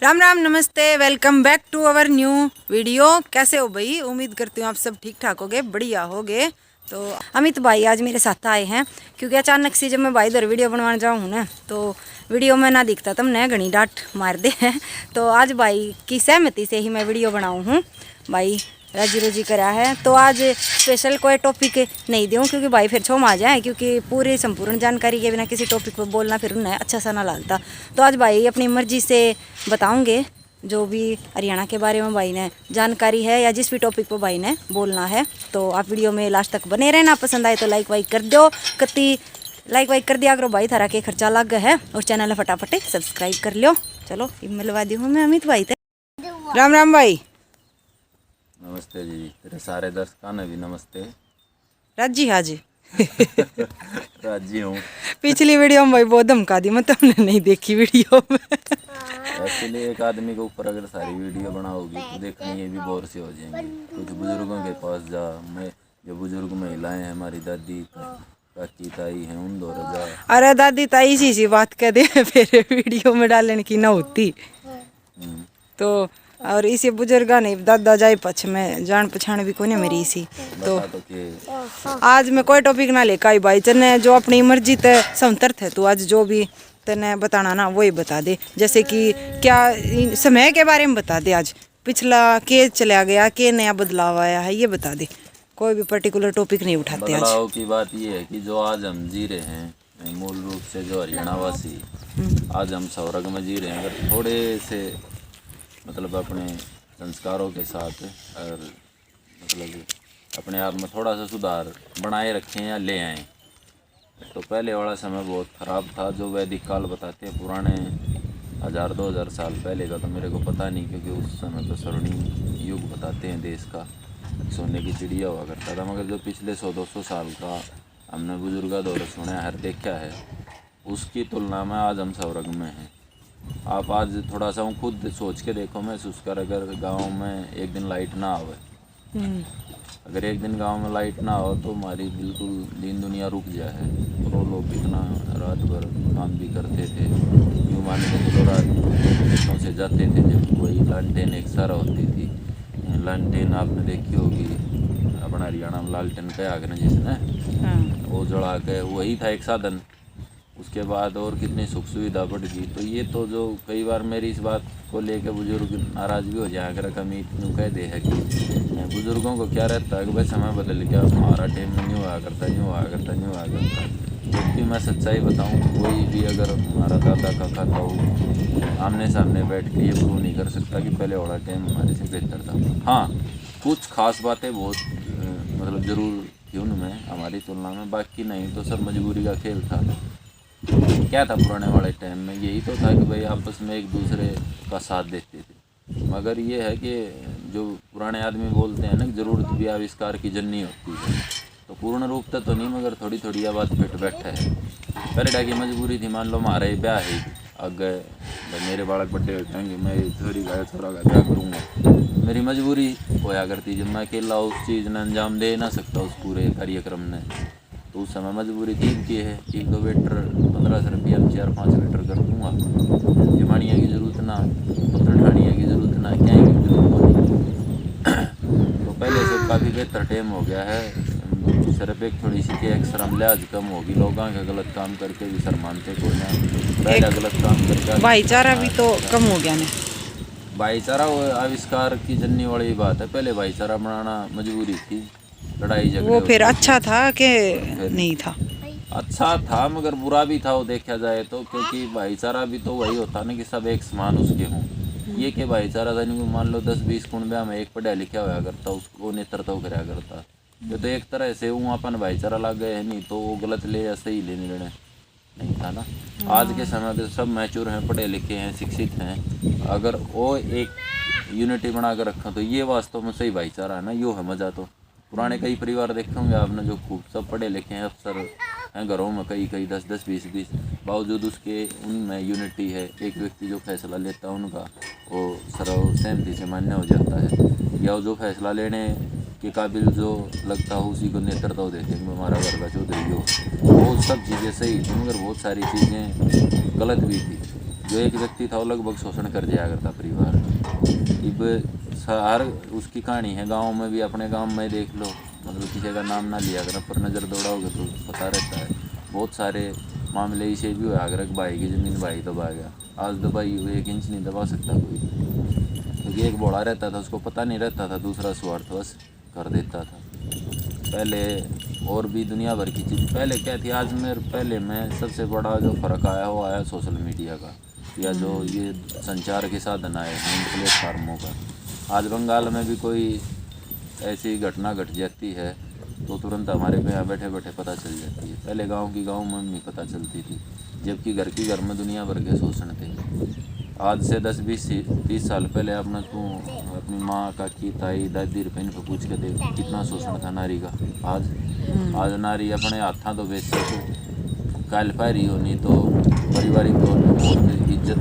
राम राम, नमस्ते, welcome back to our new video. कैसे हो भाई? उम्मीद करती हूँ आप सब ठीक ठाक होगे, बढ़िया होगे। तो अमित भाई आज मेरे साथ आए हैं क्योंकि अचानक से जब मैं भाई इधर वीडियो बनवाने जाऊँ ना तो वीडियो में ना दिखता तब न घनी डांट मार दे तो आज भाई की सहमति से ही मैं वीडियो बनाऊँ हूँ। भाई राजी रोजी करा है तो आज स्पेशल कोई टॉपिक नहीं दूँ क्योंकि भाई फिर छोम आ जाए, क्योंकि पूरी संपूर्ण जानकारी के बिना किसी टॉपिक पर बोलना फिर उन्हें अच्छा सा ना लगता। तो आज भाई अपनी मर्जी से बताऊंगे जो भी हरियाणा के बारे में भाई ने जानकारी है या जिस भी टॉपिक पर भाई ने बोलना है। तो आप वीडियो में लास्ट तक बने रहना। पसंद आए तो लाइक वाइक कर दो, कति लाइक वाइक कर दिया करो भाई, थारा के खर्चा लग है। और चैनल फटाफट सब्सक्राइब कर लो। चलो मिलवा दी हूँ मैं अमित भाई। राम राम भाई। नमस्ते जी, तेरे सारे दर्शकों ने भी नमस्ते। राजी हाजी राजी हूँ। पिछली वीडियो में भाई बहुत धमका दी, मतलब तुमने नहीं देखी वीडियो में। एक्चुअली एक आदमी के ऊपर अगर सारी वीडियो बनाओगी तो देखनी ये भी बोर से हो जाएंगे। कुछ बुजुर्गों के पास जा, मैं जो बुजुर्ग महिलाएं हैं, हमारी दादी काकी ताई हैं, उन दो जा। अरे दादी ताई सी बात कर दे फिर वीडियो में डालने की ना होती तो। और इसी बुजुर्गा ने दादा जाए पछ में जान पछाण भी कोने मेरी इसी तो आज मैं कोई टॉपिक ना लेकर आई भाई। चने जो अपनी मर्जी ते संतर थे तो आज जो भी तने बताना ना वही बता दे। जैसे कि क्या समय के बारे में बता दे, आज पिछला के चला गया, के नया बदलाव आया है, ये बता दे। कोई भी पर्टिकुलर टॉपिक नहीं उठाते आज। बदलाव की बात ये है कि जो आज हम जी रहे हैं, मूल रूप से जो हरियाणा वासी आज हम स्वर्ग में जी रहे हैं, अगर थोड़े से मतलब अपने संस्कारों के साथ और मतलब अपने आप में थोड़ा सा सुधार बनाए रखें या ले आएँ तो पहले वाला समय बहुत ख़राब था। जो वैदिक काल बताते हैं, पुराने 1000-2000 साल पहले का तो मेरे को पता नहीं, क्योंकि उस समय तो स्वर्णिम युग बताते हैं देश का, सोने की चिड़िया हुआ करता था। मगर जो पिछले 100-200 साल का हमने बुजुर्गा दौर सुना है, देखा है, उसकी तुलना में आज हम स्वर्ग में हैं। आप आज थोड़ा सा खुद सोच के देखो, महसूस कर, अगर गांव में एक दिन लाइट ना आवे, अगर एक दिन गांव में लाइट ना हो तो हमारी बिल्कुल दिन दुनिया रुक जाए। तो लोग कितना रात भर काम भी करते थे, यूँ माने तो चलो रात खेतों से जाते थे, जब वही लालटेन एक सारा होती थी। लालटेन आपने देखी होगी, अपना हरियाणा में लालटेन कह आगे ना जिसने वो जला के, वही था एक साधन। उसके बाद और कितनी सुख सुविधा बढ़ गई। तो ये तो जो कई बार मेरी इस बात को लेकर बुजुर्ग नाराज़ भी हो जाए, अगर कमी यूँ कह दे है कि बुजुर्गों को क्या रहता है कि भाई समय बदल गया, हमारा टाइम में नहीं हुआ करता, नहीं हुआ करता, नहीं हुआ करता। जबकि मैं सच्चाई बताऊँ, कोई भी अगर हमारा दादा काका था वो आमने सामने बैठ के ये प्रूव नहीं कर सकता कि पहले वाला टाइम हमारे से बेहतर था। हाँ, कुछ खास बातें बहुत मतलब ज़रूर थी उनमें हमारी तुलना में, बाकी नहीं तो सब मजबूरी का खेल था। क्या था पुराने वाले टाइम में? यही तो था कि भाई आपस में एक दूसरे का साथ देते थे। मगर ये है कि जो पुराने आदमी बोलते हैं ना, ज़रूरत भी आविष्कार की जननी होती है। तो पूर्ण रूप तो नहीं, मगर थोड़ी थोड़ी आवाज़ फिट बैठा है। पहले की मजबूरी थी, मान लो हमारे ब्याह है, अगर मेरे बालक बड्डे हो जाएंगे, मैं थोड़ी गाय छोरा का क्या करूँगा, मेरी मजबूरी होया करती। जब मैं अकेला उस चीज़ ने अंजाम दे ना सकता उस पूरे कार्यक्रम ने, तो उस समय मजबूरी थी की है कि 2 लीटर 1500 रुपया में 4-5 लीटर कर दूँगा। जमानिया की ज़रूरत ना, ठानिया की ज़रूरत ना, क्या की जरूरत नहीं। तो पहले से काफ़ी बेहतर टाइम हो गया है। सिर्फ एक थोड़ी सी कि एक शर्म लिहाज कम होगी, लोगों का गलत काम करके भी शर्म मानते कोई ना, पहले गलत काम करके भाईचारा भी तो कम हो गया ना। भाईचारा वो आविष्कार की जननी वाली बात है। पहले भाईचारा बनाना मजबूरी थी, लड़ाई झगड़े वो फिर अच्छा था कि नहीं था? अच्छा था मगर बुरा भी था वो देखा जाए तो, क्योंकि भाईचारा भी तो वही होता ना कि सब एक समान उसके हों। ये कि भाईचारा था नहीं, मान लो 10-20 कुंडा में एक पढ़ा लिखा हुआ करता, उसको नेतृत्व कराया करता, जो तो एक तरह से वो अपन भाईचारा लग गए है, नहीं तो वो गलत ले या सही ले निर्णय नहीं था ना। आज के समय में सब मैच्योर हैं, पढ़े लिखे हैं, शिक्षित हैं, अगर वो एक यूनिटी बना कर रखा तो ये वास्तव में सही भाईचारा है ना, यो है मज़ा। तो पुराने कई परिवार देखे होंगे आपने जो खूब सब पढ़े लिखे हैं, अफसर हैं घरों में, कई 10-10, 20-20, बावजूद उसके उनमें यूनिटी है। एक व्यक्ति जो फैसला लेता है उनका वो सर्व सहमति से मान्य हो जाता है, या जो फैसला लेने के काबिल जो लगता हो उसी को नेतृत्व देते हैं। हमारा घर का चौधरी हो, वो सब चीज़ें सही थी मगर बहुत सारी चीज़ें गलत भी थी। जो एक व्यक्ति था वो लगभग शोषण कर दिया करता परिवार। अब हर उसकी कहानी है, गांव में भी, अपने गांव में देख लो, मतलब किसी का नाम ना लिया करो, पर नज़र दौड़ाओगे तो पता रहता है। बहुत सारे मामले इसे भी हुआ अगर भाई की ज़मीन भाई दबा गया, आज दबाई हुई 1 इंच नहीं दबा सकता कोई, क्योंकि एक बड़ा रहता था, उसको पता नहीं रहता था, दूसरा स्वार्थवश कर देता था। पहले और भी दुनिया भर की चीज़ पहले क्या थी, आज पहले में सबसे बड़ा जो फ़र्क आया वो आया सोशल मीडिया का, या जो ये संचार के साधन आए हैं इन प्लेटफार्मों का। आज बंगाल में भी कोई ऐसी घटना घट जाती है तो तुरंत हमारे पे यहाँ बैठे बैठे पता चल जाती है। पहले गांव में नहीं पता चलती थी, जबकि घर में दुनिया भर के शोषण थे। आज से 10-20-30 साल पहले अपना तू अपनी माँ, काकी, ताई, दादी रुपये पर पूछ के देख कितना शोषण था नारी का। आज नारी अपने हाथों तो बेच सको, काल पारी हो, नहीं तो पारिवारिक तौर पर बहुत इज्जत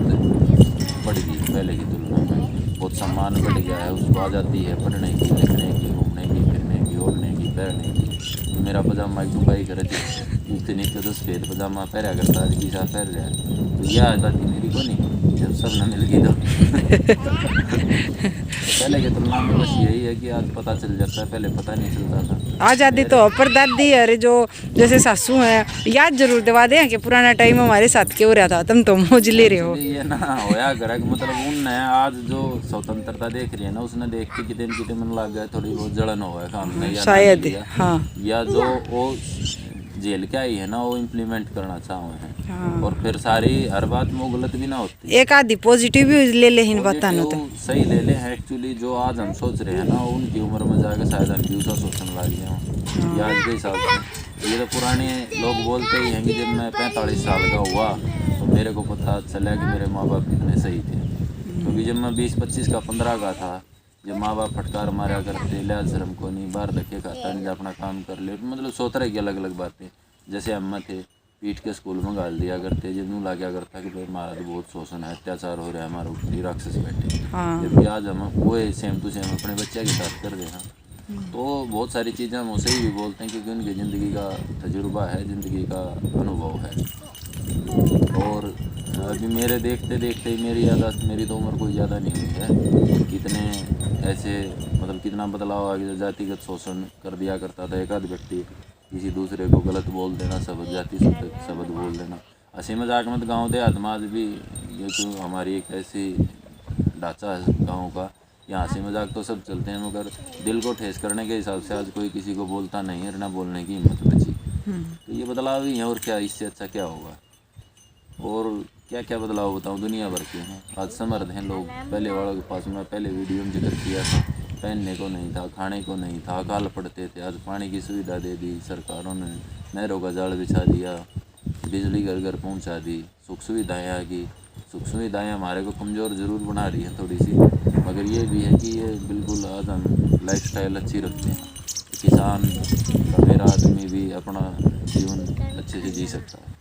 बढ़ गई पहले की तुलना में, बहुत सम्मान बढ़ गया है। उसको आ जाती है पढ़ने की, लिखने की, घूमने की, फिरने की, ओढ़ने की, पहनने की। मेरा पजामा एक दुबई करे थे नीचे 10 फेर पजामा पहरा करता, आज की साथ पहन रहा है, तो यह आज़ादी मेरी को नहीं जब सब न मिल गई तो पहले की तुलना में बस यही है कि आज पता चल जाता है, पहले पता नहीं चलता था। आज़ादी तो पर दादी अरे जो जैसे सासू हैं याद जरूर दिवा दें कि पुराना टाइम हमारे साथ क्यों रहा था, तुम तो मौज ले रहे हो। ये ना होया करे मतलब उनने आज जो स्वतंत्रता देख रही है ना, उसने देख के कितने मन लग गया, थोड़ी बहुत जलन हो है काम में, शायद हाँ, या जो वो जेल क्या ही है ना वो इम्प्लीमेंट करना चाहे हैं। हाँ। और फिर सारी हर बात में गलत भी ना होती, एक आधी पॉजिटिव भी ले ले इन बतानो तो सही ले ले। एक्चुअली जो आज हम सोच रहे हैं ना, उनकी उम्र में जाकर शायद हम भी उसका सोचने लग गए हों। या आज के हिसाब से ये तो पुराने लोग बोलते ही हैं कि जब मैं 45 साल का हुआ तो मेरे को पता चला कि मेरे माँ बाप कितने सही थे, क्योंकि जब मैं 20-25 का 15 का था, जब माँ बाप फटकार मारा करते, लिहाज शर्म को नहीं, बाहर धक्के खाता नहीं, अपना काम कर ले, मतलब 100 तरह की अलग अलग बातें। जैसे अम्मा थे पीट के स्कूल में गाल दिया करते, जब यूँ ला क्या करता कि भाई हमारा तो बहुत शोषण है, अत्याचार हो रहा है, हमारे ऊपर राक्षस बैठे। जबकि आज हम वो सेम टू सेम अपने बच्चे के साथ कर रहे हैं। तो बहुत सारी चीज़ें हम उसे ही भी बोलते हैं क्योंकि उनकी ज़िंदगी का तजुर्बा है, ज़िंदगी का अनुभव है। और अभी मेरे देखते देखते ही मेरी यादाश्त, मेरी तो उम्र कोई ज़्यादा नहीं हुई है, कितने ऐसे मतलब कितना बदलाव आ गया। जातिगत शोषण कर दिया करता था एक आध व्यक्ति, किसी दूसरे को गलत बोल देना, शब्द जाति शब्द बोल देना, हंसी मजाक में। गाँव देहात में आज भी ये तो हमारी एक ऐसी ढांचा है गाँव का, यहाँ हंसी मजाक तो सब चलते हैं, मगर दिल को ठेस करने के हिसाब से आज कोई किसी को बोलता नहीं है, ना बोलने की हिम्मत बची। तो ये बदलाव ही है, और क्या इससे अच्छा क्या होगा। और क्या क्या बदलाव बताऊँ, दुनिया भर के हैं। आज समर्थ हैं लोग, पहले वालों के पास में पहले वीडियो में जिक्र किया था, पहनने को नहीं था, खाने को नहीं था, अकाल पड़ते थे। आज पानी की सुविधा दे दी सरकारों ने, नहरों का जाल बिछा दिया, बिजली घर घर पहुंचा दी, सुख सुविधाएँ आ गई। सुख सुविधाएँ हमारे को कमज़ोर ज़रूर बना रही हैं थोड़ी सी, मगर ये भी है कि ये बिल्कुल आज हम लाइफस्टाइल अच्छी रखते हैं, किसान का मेरा आदमी भी अपना जीवन अच्छे से जी सकता है।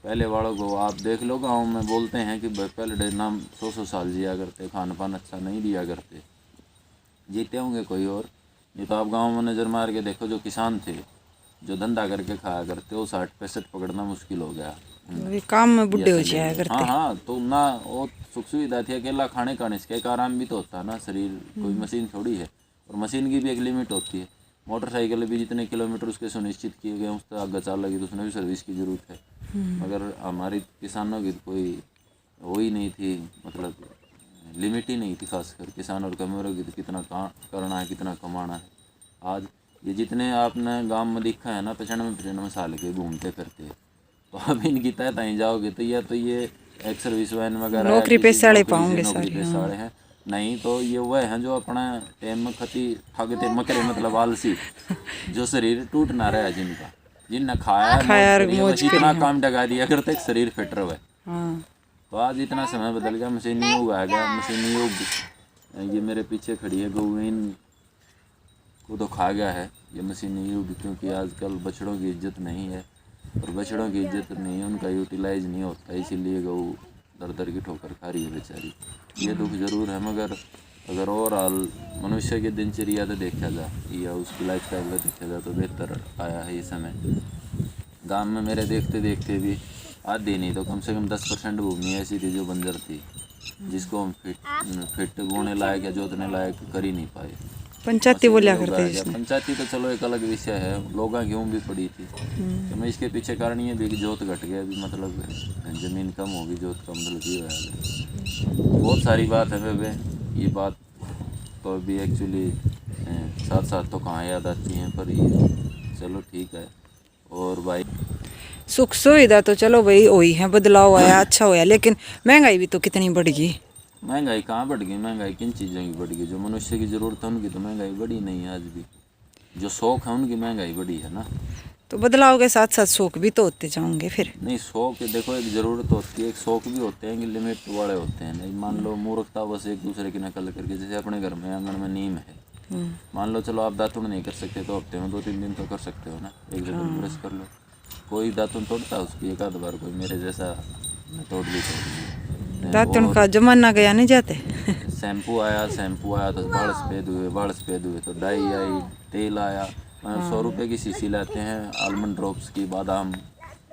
पहले वालों को आप देख लो, गाँव में बोलते हैं कि पहले नाम 100 साल जिया करते, खान पान अच्छा नहीं दिया करते, जीते होंगे कोई और। नहीं तो आप गांव में नज़र मार के देखो, जो किसान थे जो धंधा करके खाया करते, वो 60-65 पकड़ना मुश्किल हो गया, काम में बुढ़े हो जाया करते। हाँ, तो ना वो सुख सुविधा थी, अकेला खाने का नहीं, एक आराम भी तो होता है ना, शरीर कोई मशीन थोड़ी है, और मशीन की भी एक लिमिट होती है। मोटरसाइकिल भी जितने किलोमीटर उसके सुनिश्चित किए गए, उस तक आगे चाल लगी तो उसमें भी सर्विस की ज़रूरत है, मगर हमारी किसानों की कोई वो ही नहीं थी, मतलब लिमिट ही नहीं थी। खासकर किसान और कमरों की कितना करना है, कितना कमाना है। आज ये जितने आपने गांव में दिखा है ना, 95 साल के घूमते फिरते, तो अब इनकी तय तय जाओगे तो ये एक सर्विस वैन वगैरह नौकरी पेशाड़े पाओगे सारे हैं, नहीं तो ये वह हैं जो अपना टाइम में खागते मकरे, मतलब आलसी, जो शरीर टूट ना रहा है, जिनने खाया इतना काम डगा दिया करते शरीर फिट रहे। तो आज इतना समय बदल गया, मशीनी युग आ गया, मशीनी युग। ये मेरे पीछे खड़ी है गऊ, को तो खा गया है ये मशीनी युग, क्योंकि आजकल बछड़ों की इज्जत नहीं है, और बछड़ों की इज्जत नहीं है, उनका यूटिलाइज नहीं होता, इसीलिए गऊ दर दर की ठोकर खा रही है बेचारी। ये दुख ज़रूर है, मगर अगर ओवरऑल मनुष्य की दिनचर्या तो देखा जाए या उसकी लाइफ स्टाइल का देखा जाए तो बेहतर आया है ये समय। गाँव में मेरे देखते देखते भी आधी नहीं तो कम से कम 10% भूमि ऐसी थी जो बंजर थी, जिसको हम फिट बोने लायक या जोतने लायक कर ही नहीं पाए। पंचायती बोलिया करते हैं जिसने। पंचायती तो चलो एक अलग विषय है, लोग गेहूँ भी पड़ी थी। तो मैं इसके पीछे कारण ये भी कि जोत घट गया, अभी मतलब ज़मीन कम होगी, जोत कम, मतलब ये है। बहुत सारी बात है वे ये बात तो अभी एक्चुअली साथ साथ तो कहाँ याद आती हैं, पर ये चलो ठीक है। और भाई सुख सुविधा तो चलो भाई हुई है, बदलाव आया, अच्छा होया, लेकिन महंगाई भी तो कितनी बढ़ गई। महंगाई कहाँ बढ़ गई? महंगाई किन चीज़ों की बढ़ गई? जो मनुष्य की ज़रूरत है उनकी तो महंगाई बढ़ी नहीं है आज भी। जो शौक है उनकी महंगाई बढ़ी है ना। तो बदलाव के साथ साथ शौक भी तो होते जाओगे फिर। नहीं, शौक देखो, एक ज़रूरत होती है, एक शौक भी होते हैं कि लिमिट वाले होते हैं। नहीं मान लो मूर्खता बस एक दूसरे की नकल करके, जैसे अपने घर में आंगन में नीम है, मान लो चलो आप दातुन नहीं कर सकते तो हफ्ते में 2-3 दिन तो कर सकते हो ना, एक जगह ब्रश कर लो। कोई दातुन तोड़ता है उसकी एक आध बार, कोई मेरे जैसा तोड़ ली। दातुन का जमाना गया नहीं जाते। शैम्पू आया तो बाल सफ़ेद हुए तो डाई आई, तेल आया। 100 रुपये की शीशी लाते हैं आलमंड ड्रॉप्स की, बादाम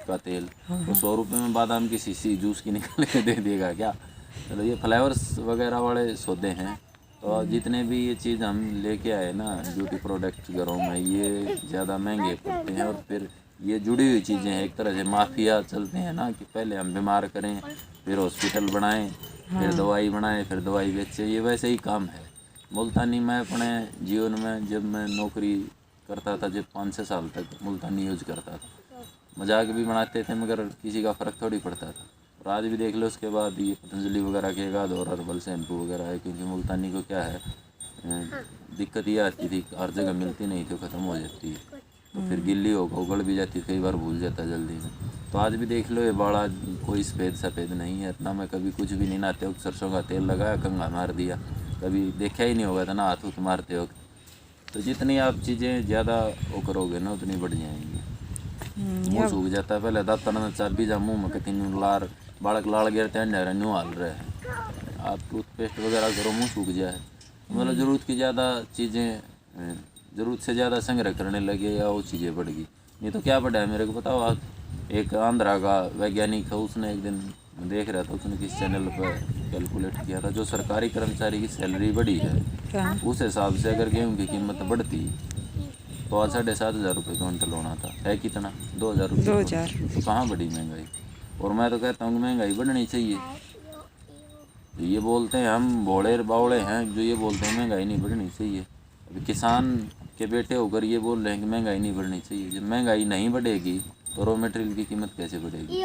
का तेल, तो 100 रुपये में बादाम की शीशी जूस की निकाल के दे देगा क्या? चलो ये फ्लेवर्स वगैरह वाले सौदे हैं। तो जितने भी ये चीज़ हम लेके आए ना ब्यूटी प्रोडक्ट्स घरों में, ये ज़्यादा महंगे पड़ते हैं। और फिर ये जुड़ी हुई चीज़ें हैं, एक तरह से माफिया चलते हैं ना, कि पहले हम बीमार करें, फिर हॉस्पिटल बनाएं, फिर दवाई बनाएं, फिर दवाई बेचें। ये वैसे ही काम है। मुल्तानी मैं अपने जीवन में जब मैं नौकरी करता था, जब 5-6 साल तक मुल्तानी यूज करता था, मजाक भी बनाते थे मगर किसी का फ़र्क थोड़ी पड़ता था। और आज भी देख लो, उसके बाद ये पतंजलि वगैरह के बाद और हर्बल शैम्पू वगैरह है, क्योंकि मुल्तानी को क्या है, दिक्कत ये आती थी हर जगह मिलती नहीं थी, ख़त्म हो जाती है, तो फिर गिल्ली होगा, उगड़ भी जाती, कई बार भूल जाता जल्दी में। तो आज भी देख लो, ये बड़ा कोई सफ़ेद नहीं है इतना। मैं कभी कुछ भी नहीं नहाते वक्त सरसों का तेल लगाया, कंघा मार दिया, कभी देखा ही नहीं होगा था ना हाथ उठ मारते वक्त। तो जितनी आप चीज़ें ज़्यादा वो करोगे ना उतनी बढ़ जाएंगी। मुँह सूख जाता है, पहले दातन चाबी जा मुँह में कहीं लार बालक लाल गिरते हैं, न्यू हाल रहे हैं। आप टूथपेस्ट वगैरह करो, मुँह सूख जाए। मतलब ज़रूरत की ज़्यादा चीज़ें, ज़रूरत से ज़्यादा संग्रह करने लगे या वो चीज़ें बढ़ गई। ये तो क्या बढ़ा है मेरे को बताओ आप। एक आंध्रा का वैज्ञानिक है, उसने एक दिन देख रहा था, उसने किस चैनल पर कैलकुलेट किया था, जो सरकारी कर्मचारी की सैलरी बढ़ी है उस हिसाब से अगर गेहूँ की कीमत बढ़ती तो आज 7,500 रुपये क्विंटल होना था। है कितना? 2,000 रुपये। 2000। तो कहाँ बढ़ी महंगाई? और मैं तो कहता हूँ कि महंगाई बढ़नी चाहिए। तो ये बोलते हैं हम भोले बावड़े हैं जो ये बोलते हैं महंगाई नहीं बढ़नी चाहिए। अभी किसान के बेटे होकर ये बोल रहे हैं कि महंगाई नहीं बढ़नी चाहिए। जब महंगाई नहीं बढ़ेगी तो रॉ मटेरियल की कीमत कैसे बढ़ेगी?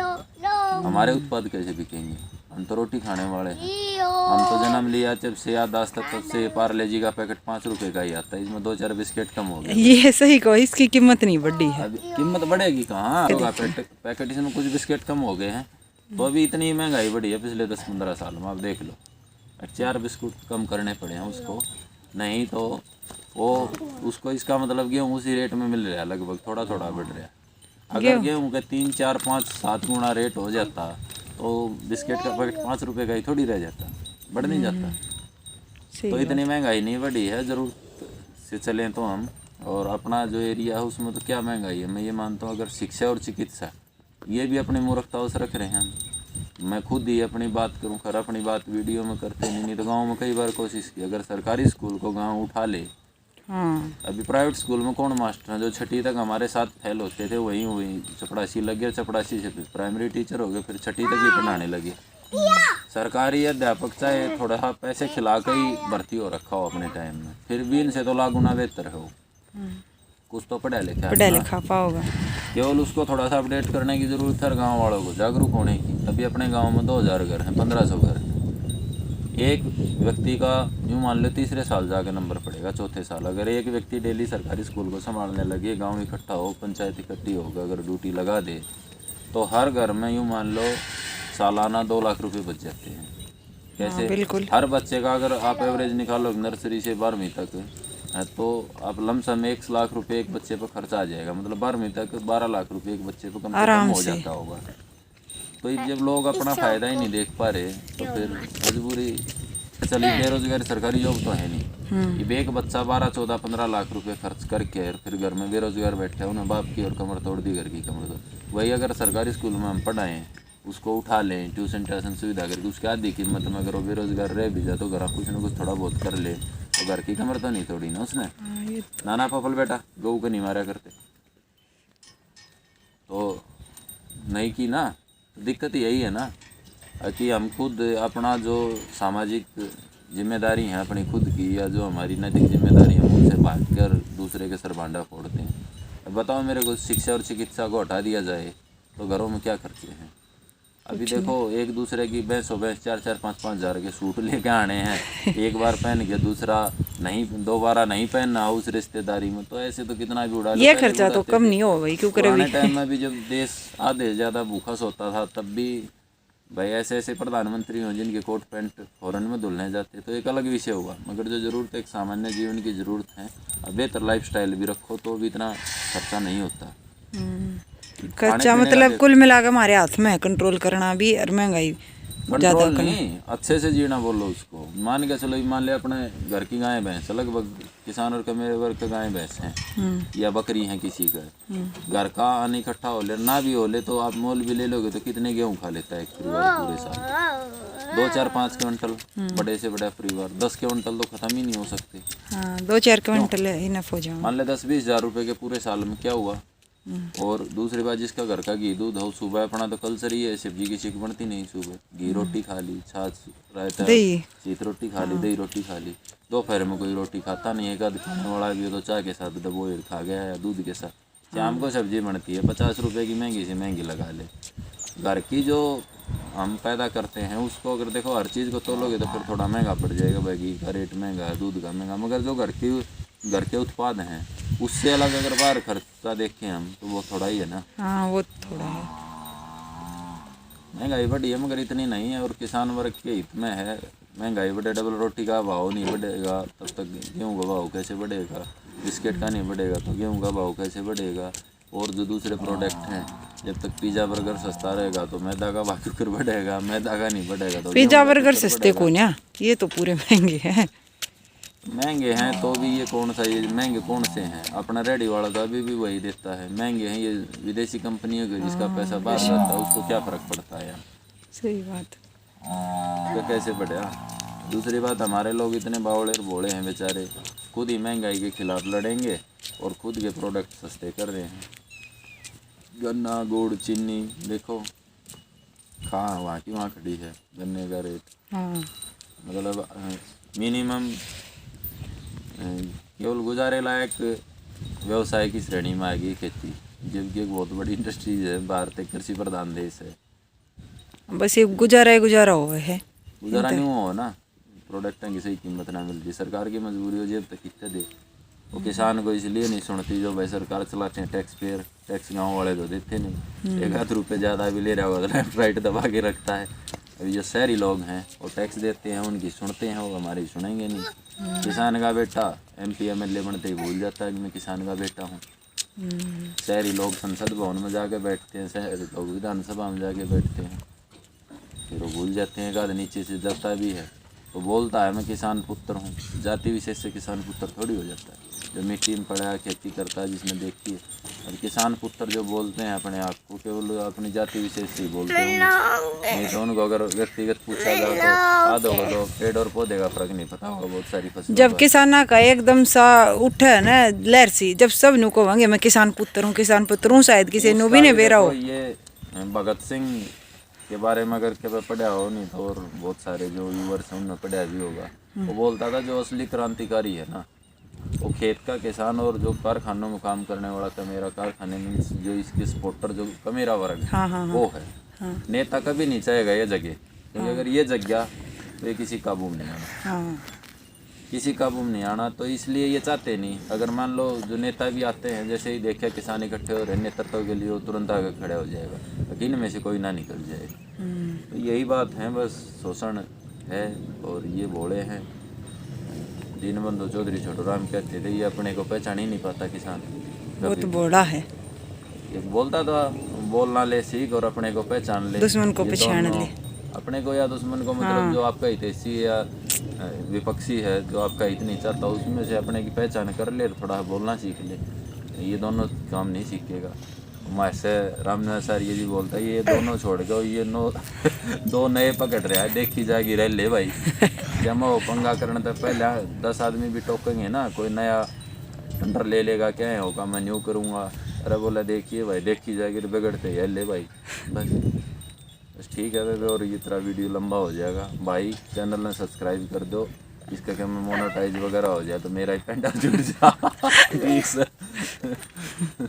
हमारे उत्पाद कैसे बिकेंगे? हम तो रोटी खाने वाले हैं। हम तो जन्म लिया जब से याद आज तक, तब से पार्ले जी का पैकेट 5 रुपए का ही आता है, इसमें 2-4 बिस्किट कम हो गए। ये सही कहो, इसकी कीमत नहीं बढ़ी है। अभी कीमत बढ़ेगी कहाँ? होगा पैकेट, इसमें कुछ बिस्किट कम हो गए हैं तो अभी इतनी महंगाई बढ़ी है पिछले 10-15 साल में। आप देख लो, 4 बिस्कुट कम करने पड़े हैं उसको, नहीं तो वो उसको, इसका मतलब गेहूँ उसी रेट में मिल रहा है लगभग, थोड़ा थोड़ा बढ़ रहा है। अगर गेहूँ का 3, 4, 5, 7 गुना रेट हो जाता तो बिस्किट का पैकेट 5 रुपये का ही थोड़ी रह जाता, बढ़ नहीं जाता। तो इतनी महंगाई नहीं बढ़ी है, ज़रूरत से चलें तो हम। और अपना जो एरिया है उसमें तो क्या महंगाई है, मैं ये मानता हूँ। अगर शिक्षा और चिकित्सा ये भी अपनी मूर्खताओं से रख रहे हैं हम। मैं खुद ही अपनी बात करूँ, खैर अपनी बात वीडियो में करते नहीं तो गाँव में कई बार कोशिश की, अगर सरकारी स्कूल को गाँव उठा ले। अभी प्राइवेट स्कूल में कौन मास्टर हैं? जो 6ठी तक हमारे साथ फेल होते थे वही चपड़ासी लग गया, चपड़ासी से फिर प्राइमरी टीचर हो गए, फिर 6ठी तक ही पढ़ाने लगे। सरकारी अध्यापक चाहे थोड़ा सा पैसे खिला कर ही भर्ती हो रखा हो अपने टाइम में, फिर भी इनसे तो लाख गुना बेहतर हो। कुछ तो पढ़ा लिखा पाओगा। केवल उसको थोड़ा सा अपडेट करने की ज़रूरत है, गांव वालों को जागरूक होने की। अभी अपने गांव में 2000 घर हैं, 1500 घर हैं। एक व्यक्ति का यूँ मान लो तीसरे साल जाके नंबर पड़ेगा, चौथे साल। अगर एक व्यक्ति डेली सरकारी स्कूल को संभालने लगे, गांव इकट्ठा हो, पंचायत इकट्ठी होकर अगर ड्यूटी लगा दे तो हर घर में यूँ मान लो सालाना 2 लाख रुपए बच जाते हैं। कैसे? बिल्कुल। हर बच्चे का अगर आप एवरेज निकालो नर्सरी से 12वीं तक तो आप लमसम 1 लाख रुपए एक बच्चे पर खर्चा आ जाएगा। मतलब 12वीं तक 12 लाख रुपए एक बच्चे पर कम से कम हो जाता होगा। तो जब लोग अपना फ़ायदा ही नहीं देख पा रहे तो फिर मजबूरी चलिए बेरोजगारी सरकारी जॉब तो है नहीं। ये एक बच्चा 12, 14, 15 लाख रुपए खर्च करके और फिर घर में बेरोजगार बैठा है, उन्हें बाप की और कमर तोड़ दी, घर की कमर तोड़। वही अगर सरकारी स्कूल में हम पढ़ाएं, उसको उठा लें, ट्यूशन ट्यूशन सुविधा करके उसके आधी कीमत में अगर वो बेरोजगार रह भी जाए तो घर कुछ ना कुछ थोड़ा बहुत कर ले तो घर की कमर तो नहीं तोड़ी ना उसने। नाना पपल बेटा गऊ को नहीं मारा करते तो नहीं की ना। दिक्कत यही है ना कि हम खुद अपना जो सामाजिक जिम्मेदारी है अपनी खुद की या जो हमारी नैतिक जिम्मेदारी है उनसे भाग कर दूसरे के सर भांडा फोड़ते हैं। अब बताओ मेरे को शिक्षा और चिकित्सा को हटा दिया जाए तो घरों में क्या खर्चे हैं। अभी देखो एक दूसरे की भैंसों भैंस 4-4, 5-5 हज़ार के सूट लेके आने हैं, एक बार पहन के दूसरा नहीं, दोबारा नहीं पहनना उस रिश्तेदारी में, तो ऐसे तो कितना भी उड़ा लो। ये खर्चा तो कम नहीं हो भाई, क्यों करे। पुराने टाइम में भी जब देश आधे ज़्यादा भूखा सोता था तब भी भाई ऐसे ऐसे प्रधानमंत्री हों जिनके कोट पैंट फौरन में धुलने जाते तो एक अलग विषय हुआ। मगर जो ज़रूरत एक सामान्य जीवन की ज़रूरत है, अब बेहतर लाइफस्टाइल भी रखो तो भी इतना खर्चा नहीं होता। खर्चा मतलब कुल मिला के हमारे हाथ में है कंट्रोल करना भी, और महंगाई कंट्रोल नहीं, अच्छे से जीना बोलो उसको। मान के चलो, मान ले अपने घर की गाय भैंस, लगभग किसान और कमेरे वर्ग का गाय भैंस हैं या बकरी हैं किसी का, घर का अन्न इकट्ठा हो ले ना भी हो ले तो आप मोल भी ले लोगे तो कितने गेहूँ खा लेता है एक परिवार पूरे साल। 2, 4, 5 क्विंटल, बड़े से बड़ा परिवार 10 क्विंटल तो खत्म ही नहीं हो सकते। 2-4 क्विंटल इनफ हो जाए। मान ले 10-20 हज़ार रुपये के पूरे साल में क्या हुआ। और दूसरी बात, जिसका घर का घी दूध हो, सुबह अपना तो कल्चरी है, सब्जी की चिक बनती नहीं, सुबह घी रोटी खा ली, छाछ रायता चीत रोटी खा ली, दही रोटी खा ली। दोपहर में कोई रोटी खाता नहीं, एक आध खाने वाला भी हो तो चाय के साथ डबोए खा गया या दूध के साथ। शाम को सब्जी बनती है 50 रुपये की, महंगी से महंगी लगा ले। घर की जो हम पैदा करते हैं उसको अगर देखो हर चीज़ को तोलोगे तो फिर थोड़ा महंगा पड़ जाएगा भाई, घी का रेट महंगा है, दूध का महंगा। मगर जो घर के उत्पाद हैं उससे अलग अगर बाहर खर्चा देखें हम तो वो थोड़ा ही है ना। हाँ वो थोड़ा है। महंगाई बढ़ी है मगर इतनी नहीं है, और किसान वर्ग के हित में है। महंगाई बढ़े, डबल रोटी का भाव नहीं बढ़ेगा तब तक गेहूँ का भाव कैसे बढ़ेगा, बिस्किट का नहीं बढ़ेगा तो गेहूँ का भाव कैसे बढ़ेगा। और जो दूसरे प्रोडक्ट हैं, जब तक पिज़्ज़ा बर्गर सस्ता रहेगा तो मैदा का भाव फिर बढ़ेगा, मैदा का नहीं बढ़ेगा तो पिज़्ज़ा बर्गर सस्ते कौन है, ये तो पूरे महंगे हैं। महंगे हैं तो भी ये कौन सा, ये महंगे कौन से हैं। अपना रेडी वाला तो अभी भी वही देता है। महंगे हैं ये विदेशी कंपनियों के, जिसका पैसा बाहर जाता है उसको क्या फ़र्क पड़ता है यार। सही बात। तो कैसे बढ़ा। दूसरी बात, हमारे लोग इतने बावड़े और भोले हैं बेचारे, खुद ही महंगाई के खिलाफ लड़ेंगे और खुद के प्रोडक्ट सस्ते कर रहे हैं। गन्ना, गुड़, चीनी देखो कहाँ वहाँ की वहाँ खड़ी है गन्ने का रेट। मतलब मिनिमम केवल गुजारे लायक व्यवसाय की श्रेणी में आएगी खेती, जबकि एक बहुत बड़ी इंडस्ट्रीज है। भारत एक कृषि प्रधान देश है, बस ये गुजारा हुआ है। गुजारा नहीं हुआ ना, प्रोडक्टों की सही कीमत ना मिलती, सरकार की मजबूरी हो जेब तक कितने दे। वो किसान को इसलिए नहीं सुनती जो भाई सरकार चलाते हैं टैक्स पेयर, टैक्स गाँव वाले तो देते नहीं। 1-8 रुपये ज़्यादा भी ले रहा होगा तो लेफ्ट राइट दबा के रखता है। अभी जो शहरी लोग हैं वो टैक्स देते हैं, उनकी सुनते हैं, वो हमारी सुनेंगे नहीं। किसान का बेटा MP MLA बनते ही भूल जाता है कि मैं किसान का बेटा हूँ। शहरी लोग संसद भवन में जाके बैठते हैं, शहरी लोग विधानसभा में जाके बैठते हैं, फिर वो भूल जाते हैं। एक नीचे से जाता भी है तो बोलता है मैं किसान पुत्र हूँ, जाति विशेष से किसान पुत्र थोड़ी हो जाता है। जो मिट्टी में पड़ा है, खेती करता है, जिसने देखी है। और किसान पुत्र जो बोलते हैं अपने आप को, केवल अपनी जाति विशेष से ही बोलते हैं, नहीं तो उनको अगर व्यक्तिगत पूछा जाए तो आधो को तो पेड़ और पौधे का फर्क नहीं पता होगा। बहुत सारी फसल जब किसान का एकदम सा उठे ना लहर सी, जब सब नु कहेंगे मैं किसान पुत्र हूँ, शायद किसी नु भी नहीं बेरा हो। ये भगत सिंह के बारे में अगर कभी पढ़ा हो नहीं तो, और बहुत सारे जो व्यूअर्स हैं उन्होंने पढ़ा भी होगा, वो बोलता था जो असली क्रांतिकारी है ना वो खेत का किसान और जो कारखानों में काम करने वाला कमेरा, कारखाने में जो इसके सपोर्टर जो कमेरा वर्ग है वो है। नेता कभी नहीं चाहेगा ये जगह, क्योंकि अगर ये जग गया तो ये किसी काबू में नहीं आना, किसी काबू में नहीं आना। तो इसलिए ये चाहते नहीं। अगर मान लो जो नेता भी आते हैं, जैसे ही देखा किसान इकट्ठे हो रहे नेतृत्व के लिए, वो तुरंत आगे खड़ा हो जाएगा, लेकिन में से कोई ना निकल जाए। तो यही बात है, बस शोषण है और ये भोले हैं। दीनबंधु चौधरी छोटूराम कहते थे ये अपने को पहचान ही नहीं पाता किसान, बहुत बड़ा है। ये बोलता था बोलना ले सीख और अपने को पहचान ले, दुश्मन को पहचान ले। अपने को या दुश्मन को, मतलब जो आपका हितैषी या विपक्षी है जो आपका हित नहीं चाहता, उसमें से अपने की पहचान कर ले, थोड़ा बोलना सीख ले। ये दोनों काम नहीं सीखेगा। वैसे रामनाथ सर ये भी बोलता है ये दोनों छोड़ गए, ये दो नए पकड़ रहा है, देखी जाएगी रह ले भाई। जब वो पंगा करने तो पहले 10 आदमी भी टोकेंगे ना, कोई नया अंडर ले लेगा, क्या है होगा मैं न्यू करूँगा। अरे बोला देखिए भाई देखी जाएगी तो बिगड़ते है ले भाई। बस ठीक है भाई, और ये तरह वीडियो लंबा हो जाएगा भाई, चैनल में सब्सक्राइब कर दो, इसका क्या मैं मोनेटाइज वगैरह हो जाए तो मेरा ही पेंडा जुड़ जा। ठीक सर।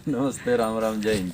नमस्ते, राम राम, जय हिंद।